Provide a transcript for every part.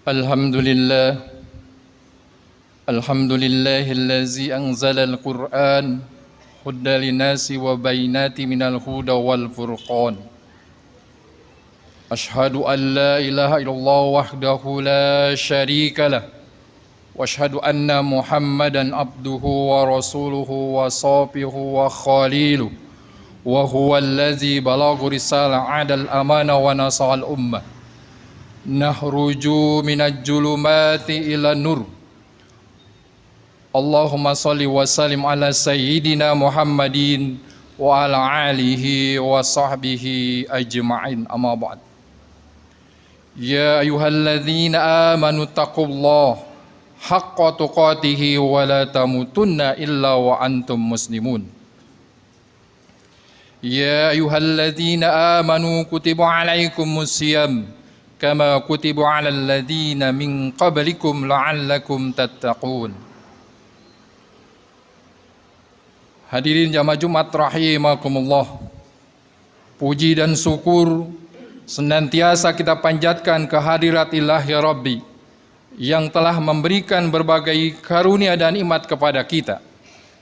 الحمد لله الحمد لله الذي أنزل القرآن هدى للناس وبينات من الهدى والفرقان أشهد أن لا إله إلا الله وحده لا شريك له وأشهد أن محمدا عبده ورسوله وصافيه وخليله وهو الذي بلغ رسالة عاد الأمانة ونصح الأمة نخرج من الظلمات إلى النور اللهم صل وسلم على سيدنا محمد وعلى آله وصحبه أجمعين أما بعد يا أيها الذين آمنوا اتقوا الله حق تقاته ولا تموتن إلا وأنتم مسلمون يا أيها الذين آمنوا كتب عليكم الصيام كما كتب على الذين من قبلكم لعلكم تتقون. Hadirin jamaah Jumat rahimakumullah, puji dan syukur senantiasa kita panjatkan kehadirat Ilahi Rabbi yang telah memberikan berbagai karunia dan nikmat kepada kita,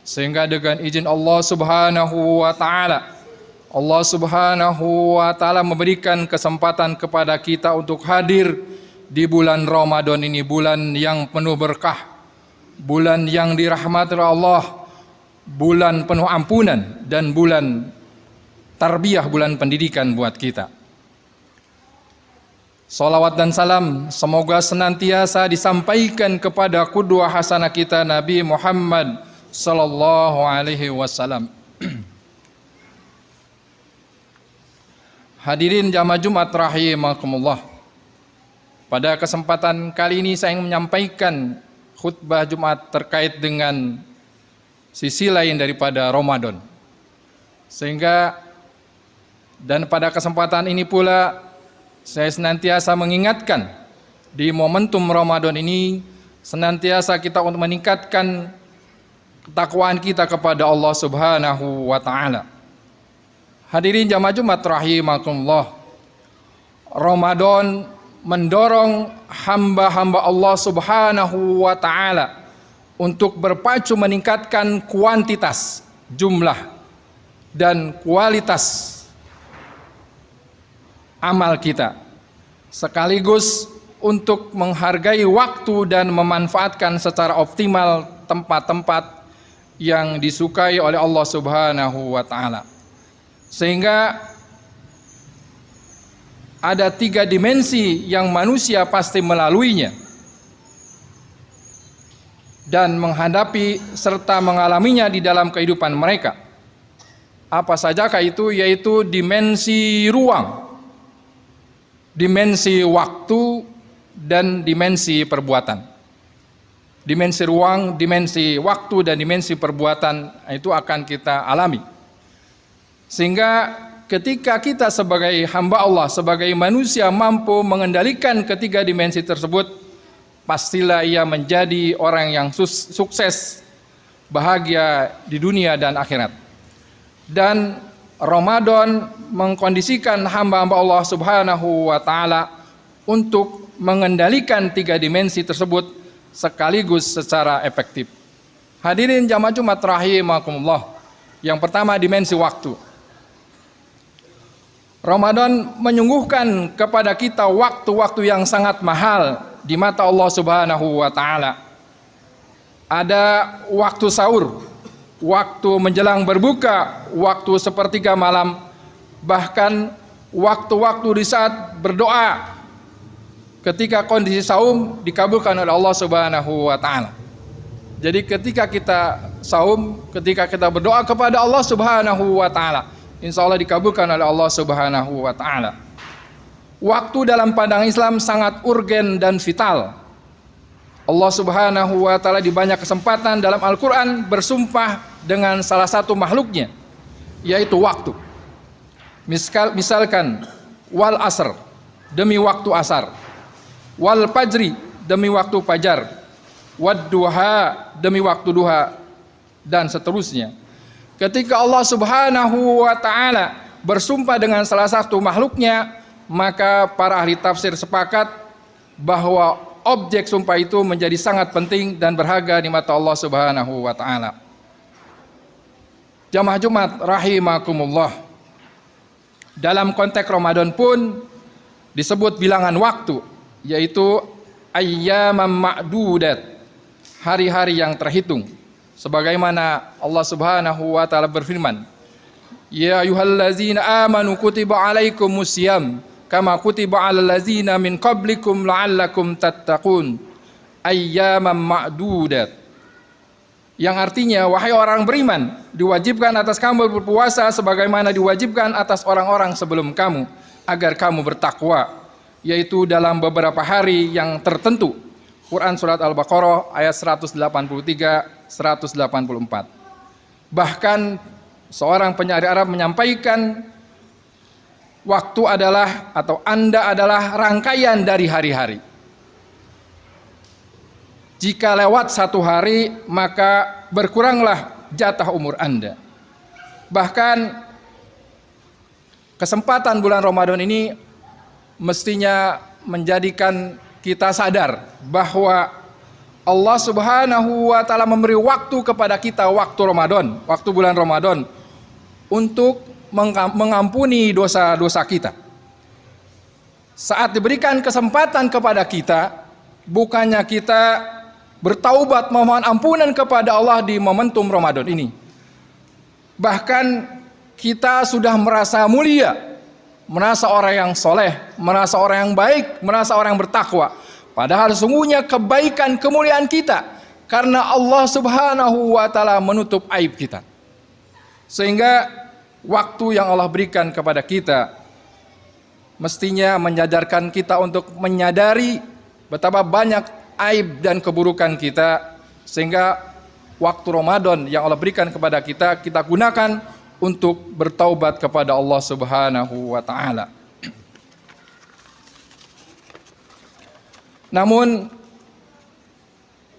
sehingga dengan izin Allah Subhanahu wa Ta'ala, Allah Subhanahu wa Ta'ala memberikan kesempatan kepada kita untuk hadir di bulan Ramadan ini, bulan yang penuh berkah, bulan yang dirahmati Allah, bulan penuh ampunan, dan bulan tarbiyah, bulan pendidikan buat kita. Salawat dan salam semoga senantiasa disampaikan kepada qudwah hasanah kita Nabi Muhammad sallallahu alaihi wasallam. Hadirin jamaah Jumat rahimakumullah, pada kesempatan kali ini saya ingin menyampaikan khutbah Jumat terkait dengan sisi lain daripada Ramadan. Dan pada kesempatan ini pula saya senantiasa mengingatkan di momentum Ramadan ini senantiasa kita untuk meningkatkan ketakwaan kita kepada Allah Subhanahu wa Ta'ala. Hadirin jamaah Jumat rahimakumullah, Ramadan mendorong hamba-hamba Allah Subhanahu wa Ta'ala untuk berpacu meningkatkan kuantitas, jumlah, dan kualitas amal kita, sekaligus untuk menghargai waktu dan memanfaatkan secara optimal tempat-tempat yang disukai oleh Allah Subhanahu wa Ta'ala. Sehingga ada 3 dimensi yang manusia pasti melaluinya dan menghadapi serta mengalaminya di dalam kehidupan mereka. Apa sajakah itu? Yaitu dimensi ruang, dimensi waktu, dan dimensi perbuatan. Dimensi ruang, dimensi waktu, dan dimensi perbuatan itu akan kita alami. Sehingga ketika kita sebagai hamba Allah, sebagai manusia mampu mengendalikan ketiga dimensi tersebut, pastilah ia menjadi orang yang sukses, bahagia di dunia dan akhirat. Dan Ramadan mengkondisikan hamba-hamba Allah Subhanahu wa Ta'ala untuk mengendalikan 3 dimensi tersebut sekaligus secara efektif. Hadirin jamaah Jumat rahimakumullah, yang pertama dimensi waktu. Ramadan menyuguhkan kepada kita waktu-waktu yang sangat mahal di mata Allah Subhanahu wa Ta'ala. Ada waktu sahur, waktu menjelang berbuka, waktu sepertiga malam, bahkan waktu-waktu di saat berdoa ketika kondisi saum dikabulkan oleh Allah Subhanahu wa Ta'ala. Jadi ketika kita saum, ketika kita berdoa kepada Allah Subhanahu wa Ta'ala, insya Allah dikabulkan oleh Allah Subhanahu wa Ta'ala. Waktu dalam pandangan Islam sangat urgen dan vital. Allah Subhanahu wa Ta'ala di banyak kesempatan dalam Al-Quran bersumpah dengan salah satu makhluknya, yaitu waktu. Misalkan wal asr, demi waktu asar, wal fajri, demi waktu fajar, wad duha, demi waktu duha, dan seterusnya. Ketika Allah Subhanahu wa Ta'ala bersumpah dengan salah satu makhluknya, maka para ahli tafsir sepakat bahwa objek sumpah itu menjadi sangat penting dan berharga di mata Allah Subhanahu wa taala. Jamaah Jumat rahimakumullah. Dalam konteks Ramadan pun disebut bilangan waktu, yaitu ayyaman ma'dudat, hari-hari yang terhitung. Sebagaimana Allah Subhanahu wa taala berfirman, ya ayyuhallazina amanu kutiba alaikumusiyam kama kutiba alal ladzina min qablikum la'allakum tattaqun ayyaman ma'dudat. Yang artinya, wahai orang beriman, diwajibkan atas kamu berpuasa sebagaimana diwajibkan atas orang-orang sebelum kamu, agar kamu bertakwa, yaitu dalam beberapa hari yang tertentu. Quran Surat Al-Baqarah ayat 183-184. Bahkan seorang penyair Arab menyampaikan, waktu adalah atau Anda adalah rangkaian dari hari-hari. Jika lewat satu hari, maka berkuranglah jatah umur Anda. Bahkan kesempatan bulan Ramadan ini mestinya menjadikan kita sadar bahwa Allah Subhanahu wa taala memberi waktu kepada kita, waktu Ramadan, waktu bulan Ramadan, untuk mengampuni dosa-dosa kita. Saat diberikan kesempatan kepada kita, bukannya kita bertaubat memohon ampunan kepada Allah di momentum Ramadan ini. Bahkan kita sudah merasa mulia, merasa orang yang soleh, merasa orang yang baik, merasa orang yang bertakwa. Padahal sesungguhnya kebaikan kemuliaan kita karena Allah Subhanahu wa taala menutup aib kita. Sehingga waktu yang Allah berikan kepada kita mestinya menyadarkan kita untuk menyadari betapa banyak aib dan keburukan kita, sehingga waktu Ramadan yang Allah berikan kepada kita, kita gunakan untuk bertaubat kepada Allah Subhanahu wa taala. Namun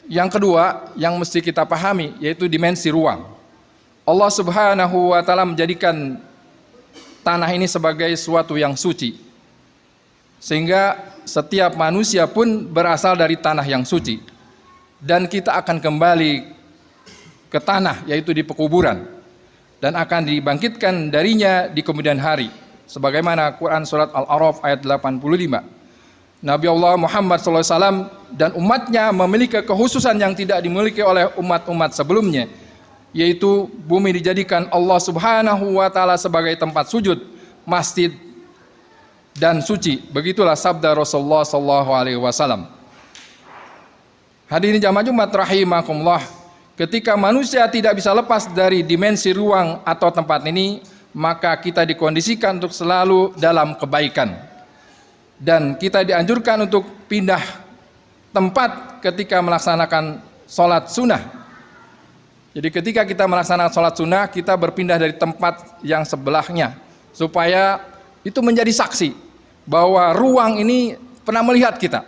yang kedua yang mesti kita pahami yaitu dimensi ruang. Allah Subhanahu wa taala menjadikan tanah ini sebagai suatu yang suci, sehingga setiap manusia pun berasal dari tanah yang suci, dan kita akan kembali ke tanah, yaitu di pekuburan, dan akan dibangkitkan darinya di kemudian hari, sebagaimana Quran Surat Al-A'raf ayat 85. Nabi Allah Muhammad SAW dan umatnya memiliki kekhususan yang tidak dimiliki oleh umat-umat sebelumnya, yaitu bumi dijadikan Allah Subhanahu wa taala sebagai tempat sujud, masjid, dan suci. Begitulah sabda Rasulullah SAW. Hadirin jamaah Jumat rahimakumullah, ketika manusia tidak bisa lepas dari dimensi ruang atau tempat ini, maka kita dikondisikan untuk selalu dalam kebaikan, dan kita dianjurkan untuk pindah tempat ketika melaksanakan sholat sunnah. Jadi ketika kita melaksanakan sholat sunnah, kita berpindah dari tempat yang sebelahnya, supaya itu menjadi saksi bahwa ruang ini pernah melihat kita.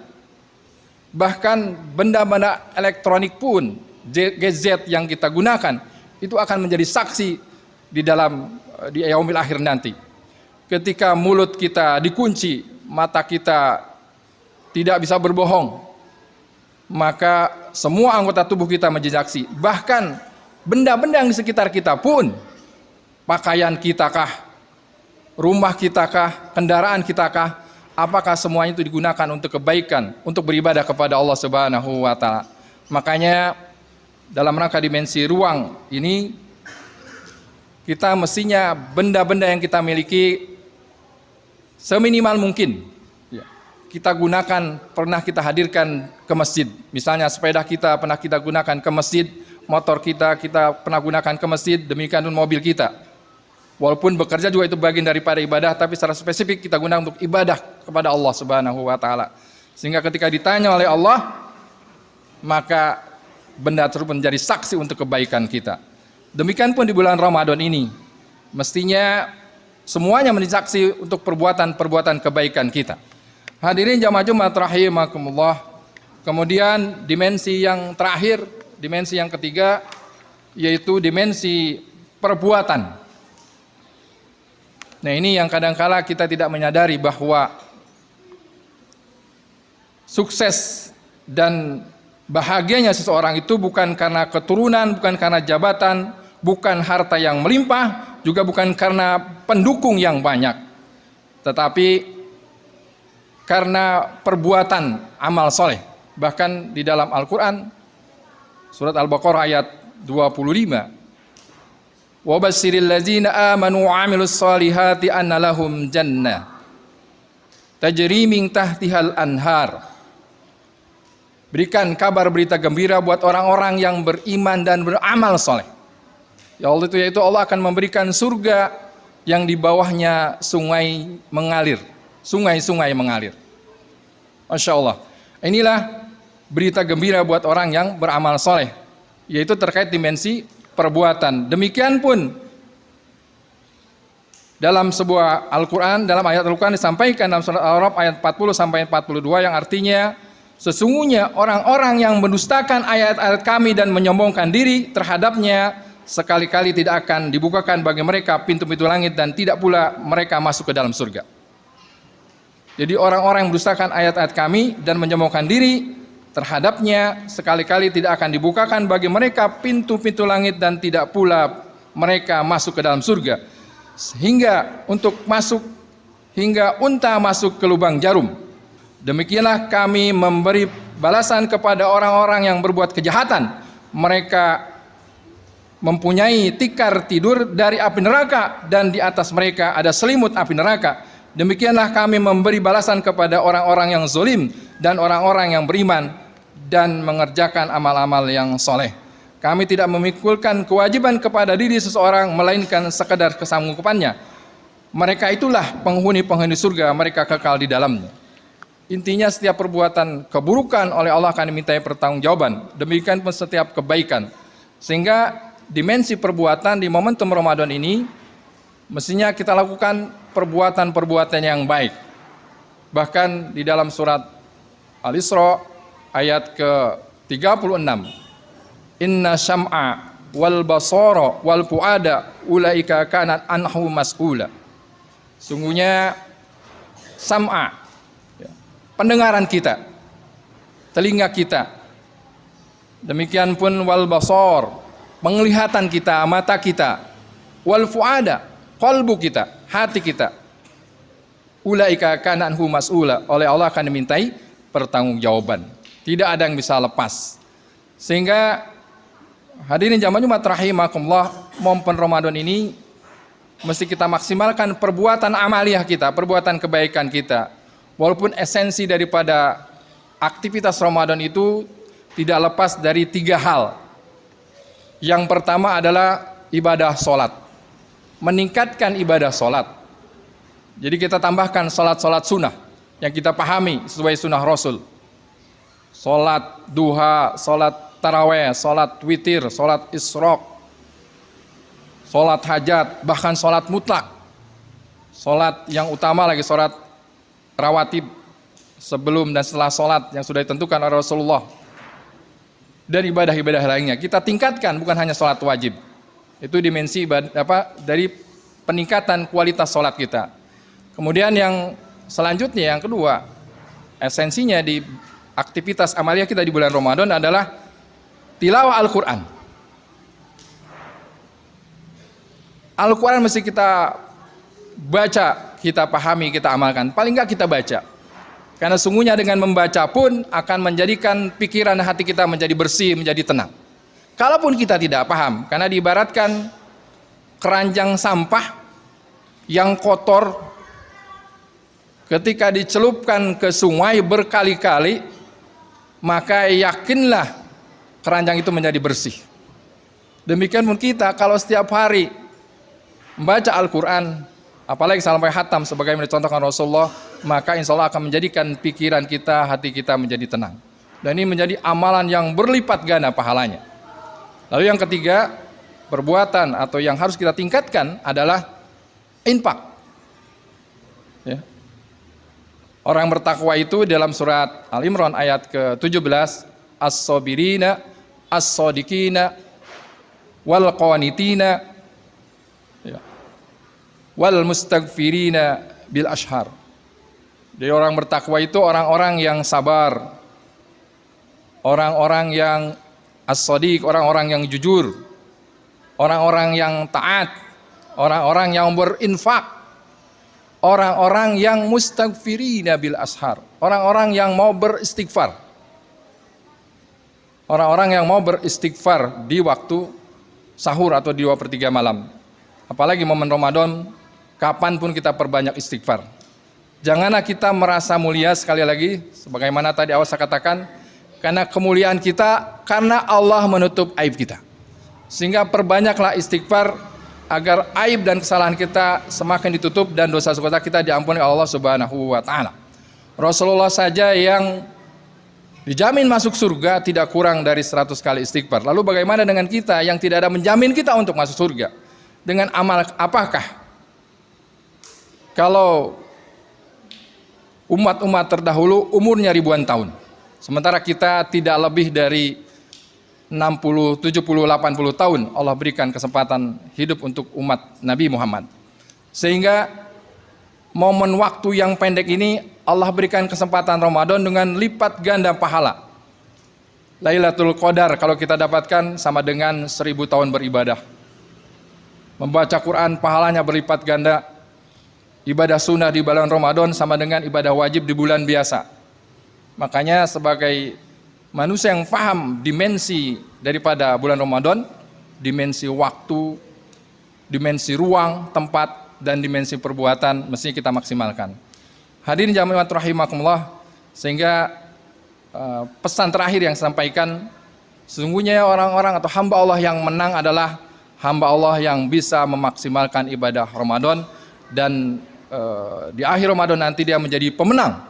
Bahkan benda-benda elektronik pun, gadget yang kita gunakan, itu akan menjadi saksi di yaumil akhir nanti. Ketika mulut kita dikunci, mata kita tidak bisa berbohong, maka semua anggota tubuh kita menjadi saksi. Bahkan benda-benda yang di sekitar kita pun, pakaian kita kah, rumah kita kah, kendaraan kita kah, apakah semuanya itu digunakan untuk kebaikan, untuk beribadah kepada Allah Subhanahu wa taala. Makanya dalam rangka dimensi ruang ini, kita mestinya benda-benda yang kita miliki seminimal mungkin kita gunakan, pernah kita hadirkan ke masjid. Misalnya sepeda kita pernah kita gunakan ke masjid, motor kita pernah gunakan ke masjid, demikian pun mobil kita. Walaupun bekerja juga itu bagian daripada ibadah, tapi secara spesifik kita gunakan untuk ibadah kepada Allah Subhanahu wa taala. Sehingga ketika ditanya oleh Allah, maka benda tersebut menjadi saksi untuk kebaikan kita. Demikian pun di bulan Ramadan ini, mestinya semuanya menjadi saksi untuk perbuatan-perbuatan kebaikan kita. Hadirin jamaah Jumat rahimakumullah. Kemudian dimensi yang terakhir, dimensi yang ketiga, yaitu dimensi perbuatan. Nah, ini yang kadang-kala kita tidak menyadari bahwa sukses Dan bahagianya seseorang itu bukan karena keturunan, bukan karena jabatan, bukan harta yang melimpah, juga bukan karena pendukung yang banyak, tetapi karena perbuatan amal soleh. Bahkan di dalam Al-Quran, surat Al-Baqarah ayat 25, وَبَشِّرِ الَّذِينَ آمَنُوا وَعَمِلُوا الصَّالِحَاتِ أَنَّ لَهُمْ جَنَّةً تَجْرِي مِنْ تَحْتِهَا الْأَنْهَارُ. Berikan kabar berita gembira buat orang-orang yang beriman dan beramal soleh. Ya Allah, itu yaitu Allah akan memberikan surga yang di bawahnya sungai mengalir, sungai-sungai mengalir. Masya Allah. Inilah berita gembira buat orang yang beramal soleh, yaitu terkait dimensi perbuatan. Demikian pun dalam sebuah Al-Quran, dalam ayat Al-Quran disampaikan dalam surat Al-A'raf ayat 40 sampai 42 yang artinya, sesungguhnya orang-orang yang mendustakan ayat-ayat kami dan menyombongkan diri terhadapnya, sekali-kali tidak akan dibukakan bagi mereka pintu-pintu langit dan tidak pula mereka masuk ke dalam surga. Jadi orang-orang yang mendustakan ayat-ayat kami dan menyombongkan diri terhadapnya, sekali-kali tidak akan dibukakan bagi mereka pintu-pintu langit dan tidak pula mereka masuk ke dalam surga. Sehingga untuk masuk, hingga unta masuk ke lubang jarum. Demikianlah kami memberi balasan kepada orang-orang yang berbuat kejahatan. Mereka mempunyai tikar tidur dari api neraka dan di atas mereka ada selimut api neraka. Demikianlah kami memberi balasan kepada orang-orang yang zalim dan orang-orang yang beriman dan mengerjakan amal-amal yang soleh. Kami tidak memikulkan kewajiban kepada diri seseorang melainkan sekedar kesanggupannya. Mereka itulah penghuni-penghuni surga, mereka kekal di dalamnya. Intinya setiap perbuatan keburukan oleh Allah akan dimintai pertanggungjawaban. Demikian pun setiap kebaikan. Sehingga dimensi perbuatan di momentum Ramadan ini mestinya kita lakukan perbuatan-perbuatan yang baik. Bahkan di dalam surat Al-Isra ayat ke-36, Inna syam'a wal basara wal fuada ulaika kanat anhu mas'ula. Sungguhnya sam'a, pendengaran kita, telinga kita. Demikian pun wal basar, penglihatan kita, mata kita. Wal fuada, qalbu kita, hati kita. Ulaika kana anhu mas'ula, oleh Allah akan dimintai pertanggungjawaban. Tidak ada yang bisa lepas. Sehingga hadirin jamaah Jumat rahimakumullah, momen Ramadan ini mesti kita maksimalkan perbuatan amaliyah kita, perbuatan kebaikan kita. Walaupun esensi daripada aktivitas Ramadan itu tidak lepas dari 3 hal. Yang pertama adalah ibadah sholat, meningkatkan ibadah sholat. Jadi kita tambahkan sholat-sholat sunnah yang kita pahami sesuai sunnah Rasul. Sholat duha, sholat taraweh, sholat witir, sholat isyraq, sholat hajat, bahkan sholat mutlak. Sholat yang utama lagi, sholat rawatib sebelum dan setelah sholat yang sudah ditentukan oleh Rasulullah. Dan ibadah-ibadah lainnya kita tingkatkan, bukan hanya sholat wajib. Itu dimensi dari peningkatan kualitas sholat kita. Kemudian yang selanjutnya, yang kedua, esensinya di aktivitas amaliyah kita di bulan Ramadan adalah tilawah Al-Quran. Al-Quran mesti kita baca, kita pahami, kita amalkan. Paling enggak kita baca. Karena sungguhnya dengan membaca pun akan menjadikan pikiran hati kita menjadi bersih, menjadi tenang. Kalaupun kita tidak paham, karena diibaratkan keranjang sampah yang kotor ketika dicelupkan ke sungai berkali-kali, maka yakinlah keranjang itu menjadi bersih. Demikian pun kita kalau setiap hari membaca Al-Quran, apalagi sampai khatam sebagaimana dicontohkan Rasulullah, maka insya Allah akan menjadikan pikiran kita, hati kita menjadi tenang. Dan ini menjadi amalan yang berlipat ganda pahalanya. Lalu yang ketiga, perbuatan atau yang harus kita tingkatkan adalah infak. Ya. Orang bertakwa itu dalam surat Al-Imran ayat ke-17, as-sabirina, as-sadiqina, wal qanitina, ya, wal mustaghfirina bil ashar. Jadi orang bertakwa itu orang-orang yang sabar, orang-orang yang as-shadiq, orang-orang yang jujur, orang-orang yang taat, orang-orang yang berinfak, orang-orang yang mustaghfirina bil ashar, orang-orang yang mau beristighfar. Orang-orang yang mau beristighfar di waktu sahur atau di 2/3 malam. Apalagi momen Ramadan, kapanpun kita perbanyak istighfar. Janganlah kita merasa mulia, sekali lagi, sebagaimana tadi awal saya katakan, karena kemuliaan kita, karena Allah menutup aib kita. Sehingga perbanyaklah istighfar, agar aib dan kesalahan kita semakin ditutup dan dosa-dosa kita diampuni Allah Subhanahu wa Ta'ala. Rasulullah saja yang dijamin masuk surga tidak kurang dari 100 kali istighfar. Lalu bagaimana dengan kita yang tidak ada menjamin kita untuk masuk surga? Dengan amal apakah? Kalau umat-umat terdahulu umurnya ribuan tahun, sementara kita tidak lebih dari 60, 70, 80 tahun Allah berikan kesempatan hidup untuk umat Nabi Muhammad. Sehingga momen waktu yang pendek ini Allah berikan kesempatan Ramadan dengan lipat ganda pahala. Lailatul Qadar kalau kita dapatkan sama dengan 1000 tahun beribadah. Membaca Quran pahalanya berlipat ganda. Ibadah sunnah di bulan Ramadan sama dengan ibadah wajib di bulan biasa. Makanya sebagai manusia yang paham dimensi daripada bulan Ramadan, dimensi waktu, dimensi ruang, tempat, dan dimensi perbuatan mesti kita maksimalkan. Hadirin jamaah rahimakumullah, sehingga pesan terakhir yang saya sampaikan, sesungguhnya orang-orang atau hamba Allah yang menang adalah hamba Allah yang bisa memaksimalkan ibadah Ramadan, dan di akhir Ramadan nanti dia menjadi pemenang,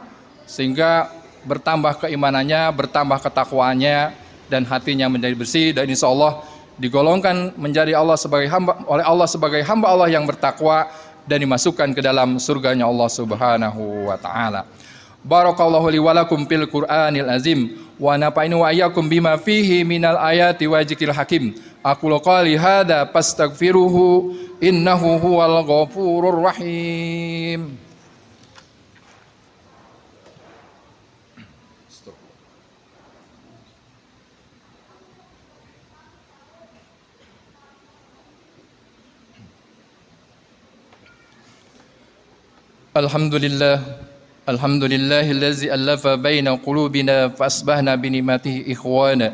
sehingga bertambah keimanannya, bertambah ketakwaannya, dan hatinya menjadi bersih, dan insya Allah digolongkan menjadi Allah sebagai hamba, oleh Allah sebagai hamba Allah yang bertakwa, dan dimasukkan ke dalam surganya Allah Subhanahu wa Ta'ala. Barakallahu li wa lakum fil Qur'anil azim, wa nafa'ini wa iyyakum bima fihi minal ayati wa dzikril hakim. Aqulu qali hadza fastaghfiruhu innahu huwal ghafurur rahim. Alhamdulillahillazi allafa baina qulubina fa asbahna bi ni'matihi ikhwana.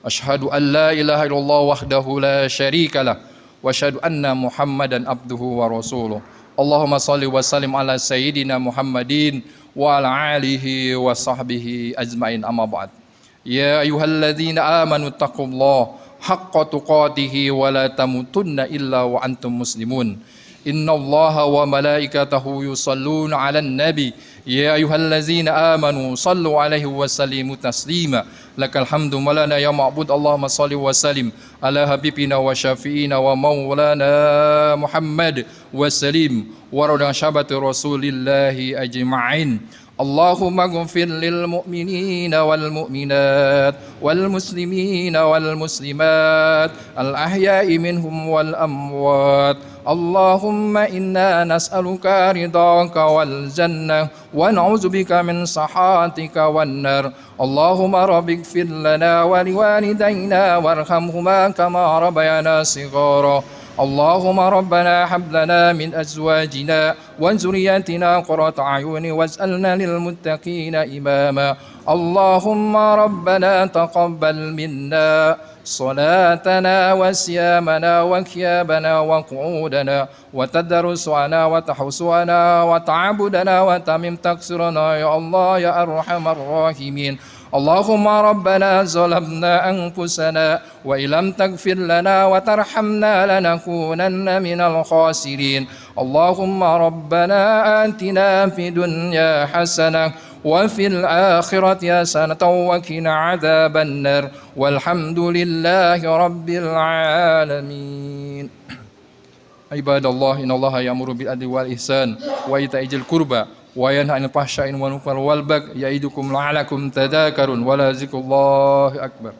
Asyhadu an la ilaha illallah wahdahu la syarika lah wa asyhadu anna Muhammadan abduhu wa rasuluh. Allahumma shalli wa sallim ala sayyidina Muhammadin wa ala alihi wa sahbihi ajmain, amma ba'd. Ya ayyuhalladzina amanu taqullaha haqqa tuqatih wa la tamutunna illa wa antum muslimun. Inna Allaha wa malaikatahu yusalluna 'alan nabi ya ayyuhallazina amanu sallu 'alaihi wa sallimu taslima. Lakal hamdu malana ya ma'bud. Allahumma shalli wa sallim ala habibina wa syafi'ina wa maulana Muhammad wa salim wa radha syabati rasulillahi ajma'in. Allahumma ghfir lil mu'minina wal mu'minat wal muslimina wal muslimat al ahya'i minhum wal amwat. Allahumma inna nas'aluka ridhaka wal jannah wa na'udzubika min sakhatika wan nar. Allahumma rabbighfir lana wa liwalidayna warhamhuma kama rabbayana shighara. Allahumma rabbana hab lana min azwajina wa zurriyyatina qurrata a'yuni waj'alna lil muttaqina imama. Allahumma rabbana taqabbal minna salatana wa siyamana wa qiyamana wa qu'udana wa tadarrusana wa tahusana wa ta'abudana wa tamim taksirana ya Allah ya arhamar rahimin. Allahumma rabbana zalamna anfusana wa illam taghfir lana wa tarhamna lanakunanna minal khasirin. Allahumma rabbana atina fid dunya hasanah wa fil akhirati hasanatan wa qina adzaban nar. Walhamdulillahi rabbil alamin. Ibadallah, innallaha ya'muru bil adli wal ihsan wa ita'il qurba wa yanha 'anil fahsya'i wal munkari wal bagyi ya'idukum la'allakum tadhakkarun wa la dzikrullahi akbar.